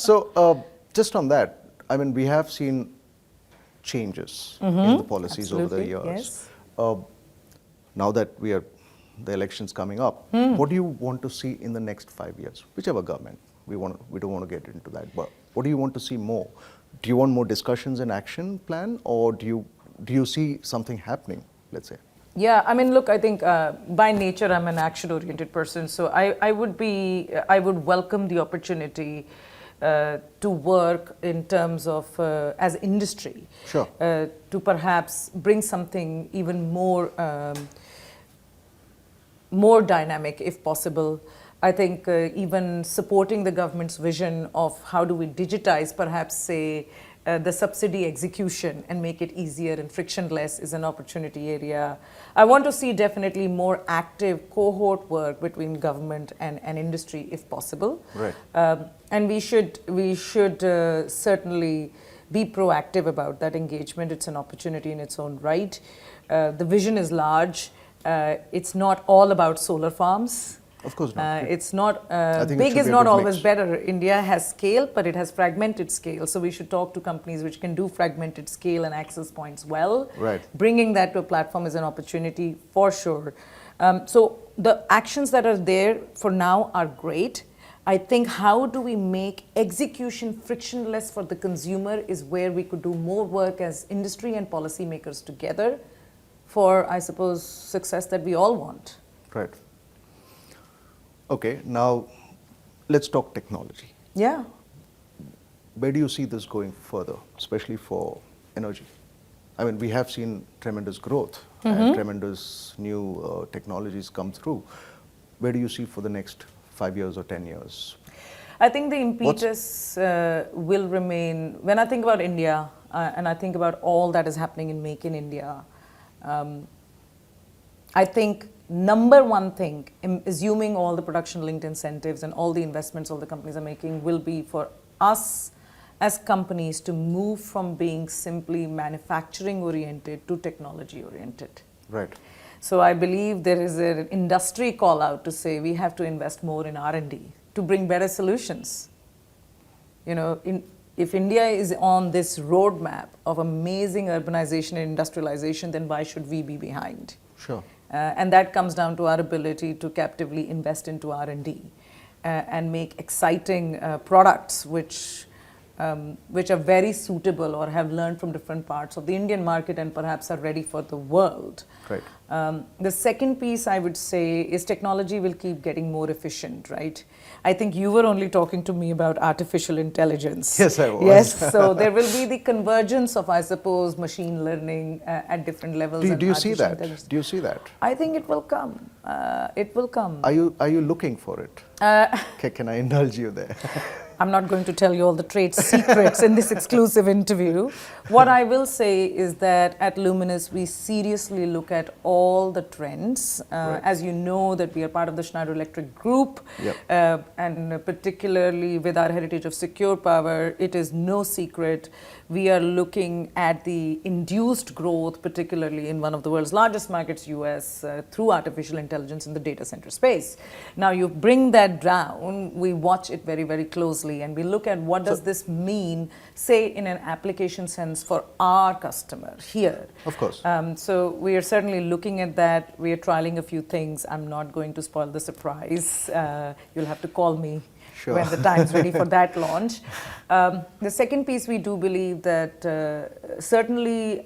So just on that, I mean, we have seen changes in the policies over the years. Yes. Now that the election's coming up, what do you want to see in the next 5 years? Whichever government, we don't want to get into that, but what do you want to see more? Do you want more discussions and action plan, or do you see something happening, let's say? Yeah, I mean, look, I think by nature I'm an action-oriented person, so I would welcome the opportunity to work in terms of as industry, Sure. to perhaps bring something even more dynamic if possible. I think even supporting the government's vision of how do we digitize, perhaps say, the subsidy execution and make it easier and frictionless is an opportunity area. I want to see definitely more active cohort work between government and industry if possible. Right. And we should certainly be proactive about that engagement. It's an opportunity in its own right. The vision is large. It's not all about solar farms. Of course not. It's not, it big is should be a not good always mix. better. India has scale, but it has fragmented scale. So we should talk to companies which can do fragmented scale and access points well. Right. Bringing that to a platform is an opportunity for sure. So the actions that are there for now are great. I think how do we make execution frictionless for the consumer is where we could do more work as industry and policymakers together for, I suppose, success that we all want. Right. Okay, now let's talk technology. Yeah. Where do you see this going further, especially for energy? I mean, we have seen tremendous growth and tremendous new technologies come through. Where do you see for the next 5 years or 10 years? I think the impetus will remain, when I think about India and I think about all that is happening in Make in India, I think number one thing, assuming all the production-linked incentives and all the investments all the companies are making, will be for us as companies to move from being simply manufacturing-oriented to technology-oriented. Right. So I believe there is an industry call out to say we have to invest more in R&D to bring better solutions. You know, if India is on this roadmap of amazing urbanization and industrialization, then why should we be behind? Sure. And that comes down to our ability to captively invest into R&D and make exciting products which are very suitable or have learned from different parts of the Indian market and perhaps are ready for the world. Right. The second piece I would say is technology will keep getting more efficient, right? I think you were only talking to me about artificial intelligence. Yes, I was. Yes, so there will be the convergence of, I suppose, machine learning at different levels. Do you see that? Do you see that? I think it will come. It will come. Are you looking for it? Can I indulge you there? I'm not going to tell you all the trade secrets in this exclusive interview. What I will say is that at Luminous, we seriously look at all the trends. Right. As you know, that we are part of the Schneider Electric Group, Yep. and particularly with our heritage of secure power, it is no secret we are looking at the induced growth, particularly in one of the world's largest markets, US, through artificial intelligence in the data center space. Now you bring that down, we watch it very, very closely, and we look at what does this mean, say, in an application sense for our customer here. Of course. So we are certainly looking at that. We are trialing a few things. I'm not going to spoil the surprise. You'll have to call me. Sure. When the time's ready for that launch. The second piece, we do believe that certainly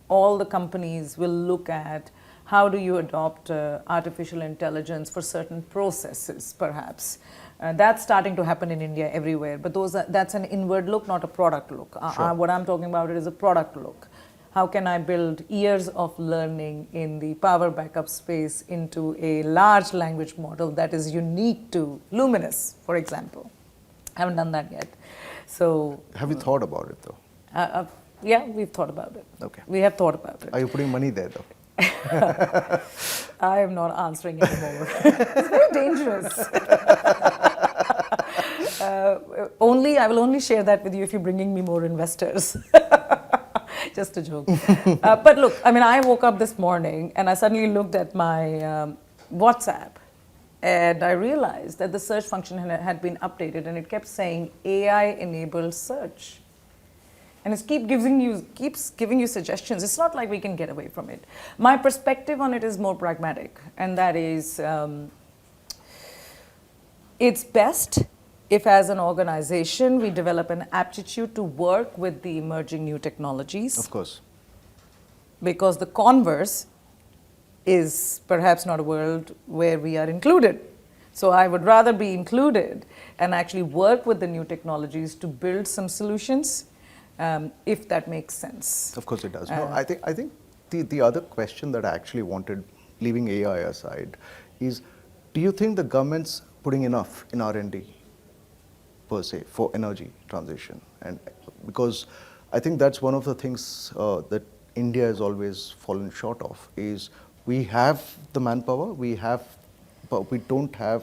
all the companies will look at how do you adopt artificial intelligence for certain processes, perhaps. That's starting to happen in India everywhere, but that's an inward look, not a product look. Sure. What I'm talking about is a product look. How can I build years of learning in the power backup space into a large language model that is unique to Luminous, for example? I haven't done that yet. So, Have you thought about it though? Yeah, we've thought about it. Okay. We have thought about it. Are you putting money there though? I am not answering anymore. It's very dangerous. I will only share that with you if you're bringing me more investors. Just a joke. But look, I mean, I woke up this morning and I suddenly looked at my WhatsApp and I realized that the search function had been updated, and it kept saying AI-enabled search. And it keeps giving you suggestions. It's not like we can get away from it. My perspective on it is more pragmatic, and that is, it's best if as an organization we develop an aptitude to work with the emerging new technologies. Of course. Because the converse is perhaps not a world where we are included. So I would rather be included and actually work with the new technologies to build some solutions, if that makes sense. Of course it does. No, I think the other question that I actually wanted, leaving AI aside, is do you think the government's putting enough in R&D per se for energy transition? And because I think that's one of the things that India has always fallen short of, is we have the manpower, but we don't have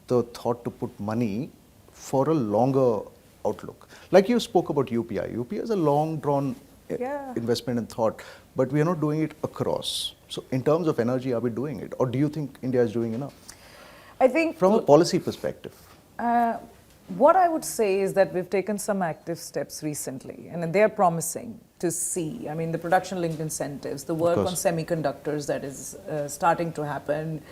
the thought to put money for a longer outlook. Like you spoke about UPI. UPI is a long drawn investment and thought, but we are not doing it across. So in terms of energy, are we doing it? Or do you think India is doing enough? I think from a policy perspective. What I would say is that we've taken some active steps recently, and they're promising to see. I mean, the production-linked incentives, the work on semiconductors that is starting to happen,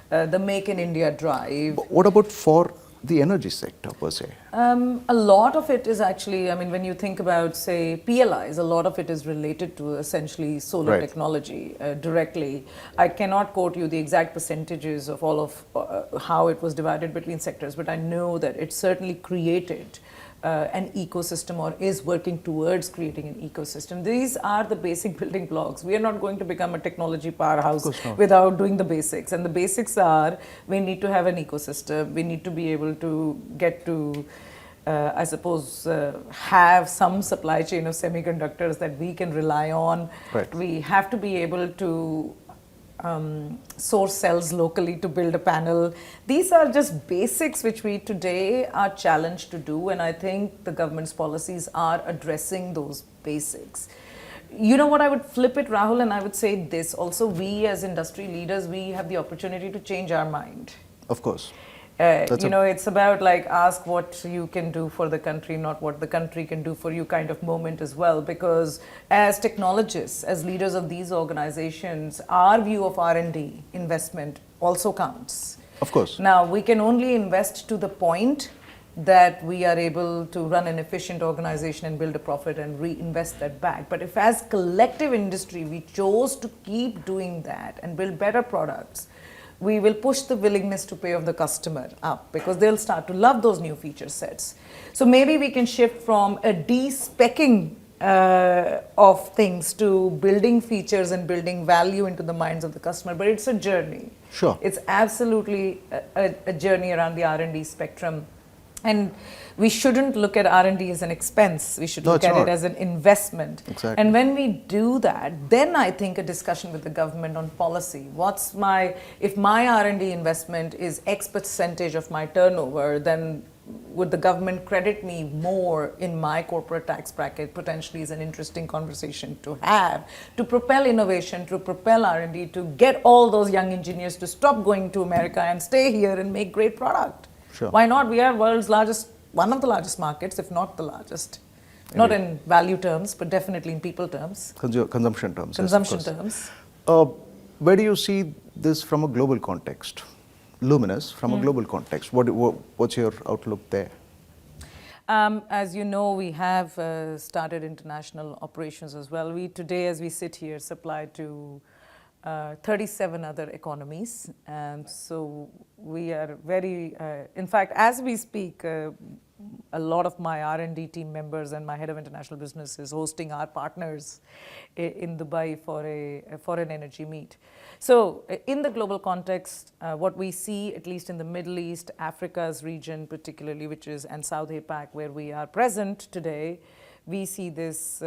the Make in India drive. But what about for the energy sector per se? A lot of it is actually, I mean, when you think about, say, PLIs, a lot of it is related to essentially solar technology directly. I cannot quote you the exact percentages of all of how it was divided between sectors, but I know that it certainly created an ecosystem, or is working towards creating an ecosystem. These are the basic building blocks. We are not going to become a technology powerhouse without doing the basics. And the basics are, we need to have an ecosystem. We need to be able to get to, I suppose, have some supply chain of semiconductors that we can rely on. We have to be able to source cells locally to build a panel. These are just basics which we today are challenged to do, and I think the government's policies are addressing those basics. You know what, I would flip it, Rahul, and I would say this also: we as industry leaders, we have the opportunity to change our mind. Of course. You know, it's about like ask what you can do for the country, not what the country can do for you kind of moment as well. Because as technologists, as leaders of these organizations, our view of R&D investment also counts. Of course. Now, we can only invest to the point that we are able to run an efficient organization and build a profit and reinvest that back. But if as collective industry we chose to keep doing that and build better products, we will push the willingness to pay of the customer up, because they'll start to love those new feature sets. So maybe we can shift from a de-speccing of things to building features and building value into the minds of the customer, but it's a journey. Sure. It's absolutely a journey around the R&D spectrum. And we shouldn't look at R&D as an expense. We should look at it as an investment. Exactly. And when we do that, then I think a discussion with the government on policy. If my R&D investment is X percentage of my turnover, then would the government credit me more in my corporate tax bracket? Potentially is an interesting conversation to have, to propel innovation, to propel R&D, to get all those young engineers to stop going to America and stay here and make great product. Sure. Why not? We are world's largest, one of the largest markets, if not the largest. Indeed. Not in value terms, but definitely in people terms. Consumption terms. Consumption terms. Where do you see this from a global context? Luminous, from a global context. What's your outlook there? As you know, we have started international operations as well. We today, as we sit here, supply to 37 other economies. So we are very, in fact, as we speak, a lot of my R&D team members and my head of international business is hosting our partners in Dubai for an energy meet. So in the global context, what we see, at least in the Middle East, Africa's region particularly, and South APAC, where we are present today, we see this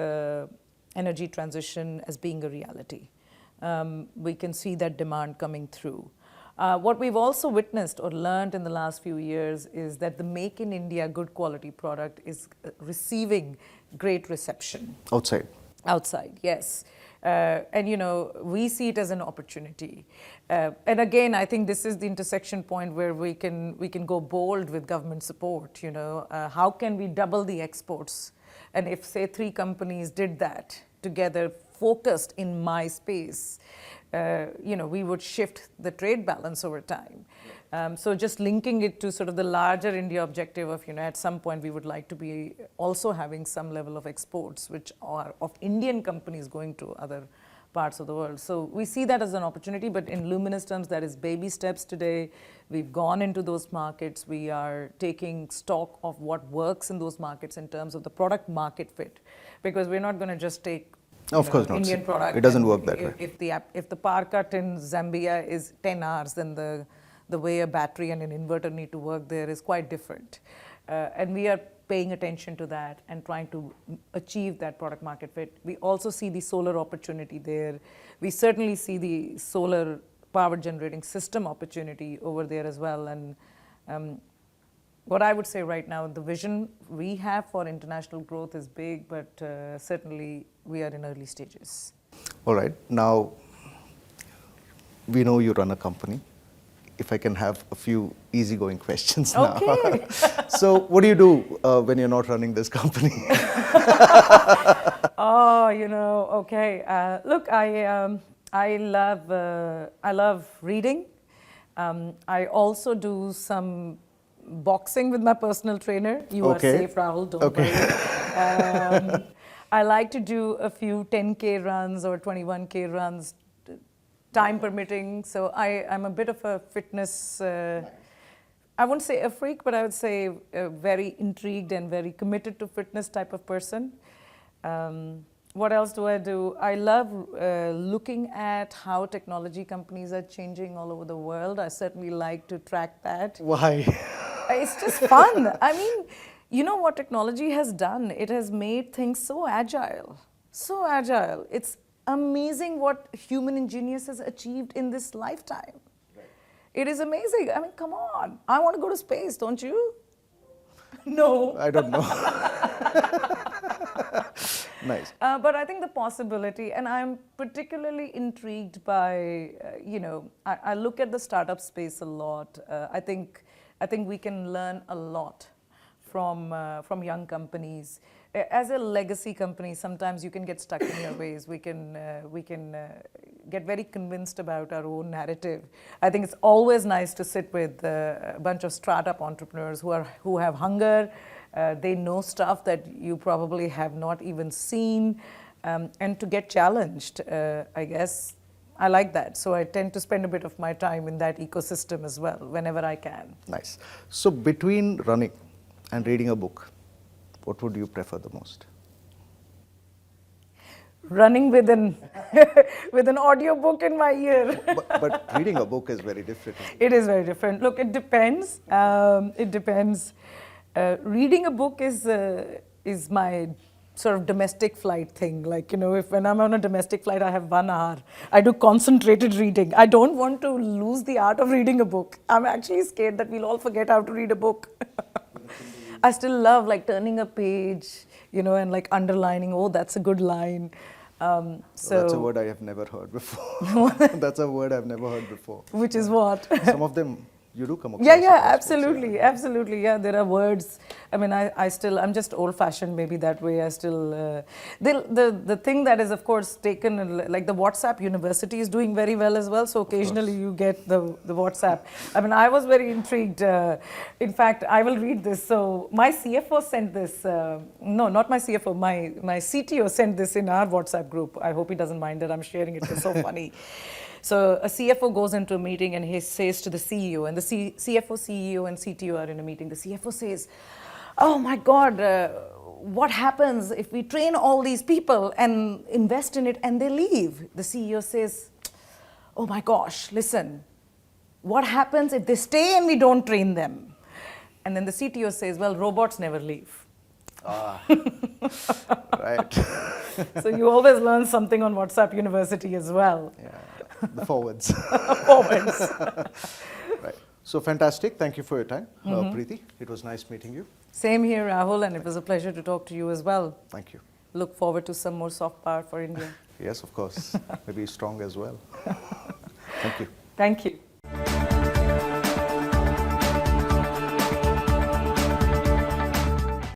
energy transition as being a reality. We can see that demand coming through. What we've also witnessed or learned in the last few years is that the Make in India good quality product is receiving great reception. Outside? Outside, yes. And we see it as an opportunity. And again, I think this is the intersection point where we can go bold with government support. How can we double the exports? And if, say, 3 companies did that together, focused in my space, we would shift the trade balance over time. So just linking it to sort of the larger India objective of, at some point we would like to be also having some level of exports, which are of Indian companies going to other parts of the world. So we see that as an opportunity, but in Luminous terms, that is baby steps today. We've gone into those markets. We are taking stock of what works in those markets in terms of the product market fit, because we're not going to just take of course not. Indian product. It doesn't work that way. If the power cut in Zambia is 10 hours, then the way a battery and an inverter need to work there is quite different. And we are paying attention to that and trying to achieve that product market fit. We also see the solar opportunity there. We certainly see the solar power generating system opportunity over there as well. And what I would say right now, the vision we have for international growth is big, but certainly we are in early stages. All right. Now, we know you run a company. If I can have a few easygoing questions now. Okay. So, what do you do when you're not running this company? Okay. Look, I love reading. I also do some boxing with my personal trainer. You are safe, Rahul, don't worry. I like to do a few 10K runs or 21K runs, time permitting. So I'm a bit of a fitness, I wouldn't say a freak, but I would say very intrigued and very committed to fitness type of person. What else do I do? I love looking at how technology companies are changing all over the world. I certainly like to track that. Why? It's just fun. I mean, you know what technology has done? It has made things so agile. So agile. It's amazing what human genius has achieved in this lifetime. Right. It is amazing. I mean, come on. I want to go to space, don't you? No. I don't know. Nice. But I think the possibility, and I'm particularly intrigued by, I look at the startup space a lot. I think we can learn a lot from young companies. As a legacy company, sometimes you can get stuck in your ways. We can get very convinced about our own narrative. I think it's always nice to sit with a bunch of startup entrepreneurs who have hunger. They know stuff that you probably have not even seen, and to get challenged. I guess I like that. So I tend to spend a bit of my time in that ecosystem as well, whenever I can. Nice. So between running and reading a book, what would you prefer the most? Running with an audio book in my ear. but reading a book is very different. It is very different. Look, it depends. It depends. Reading a book is my sort of domestic flight thing. Like, when I'm on a domestic flight, I have 1 hour. I do concentrated reading. I don't want to lose the art of reading a book. I'm actually scared that we'll all forget how to read a book. I still love turning a page, and underlining, oh, that's a good line. That's a word I have never heard before. That's a word I've never heard before. Which is what? Some of them you do come across. Yeah, absolutely, absolutely. Yeah, there are words. I mean, I'm just old-fashioned maybe that way. I still, the thing that is, of course, taken, like the WhatsApp University is doing very well as well. So occasionally you get the WhatsApp. I mean, I was very intrigued. In fact, I will read this. So my CFO sent this. No, not my CFO. My CTO sent this in our WhatsApp group. I hope he doesn't mind that I'm sharing it. It's so funny. So a CFO goes into a meeting and he says to the CEO, and the CFO, CEO, and CTO are in a meeting. The CFO says, oh my God, what happens if we train all these people and invest in it and they leave? The CEO says, oh my gosh, listen, what happens if they stay and we don't train them? And then the CTO says, well, robots never leave. Right. So you always learn something on WhatsApp University as well. Yeah. The forwards. Forwards. Right. So fantastic. Thank you for your time, Preeti. It was nice meeting you. Same here, Rahul, and it was a pleasure to talk to you as well. Thank you. Look forward to some more soft power for India. Yes, of course. Maybe strong as well. Thank you. Thank you.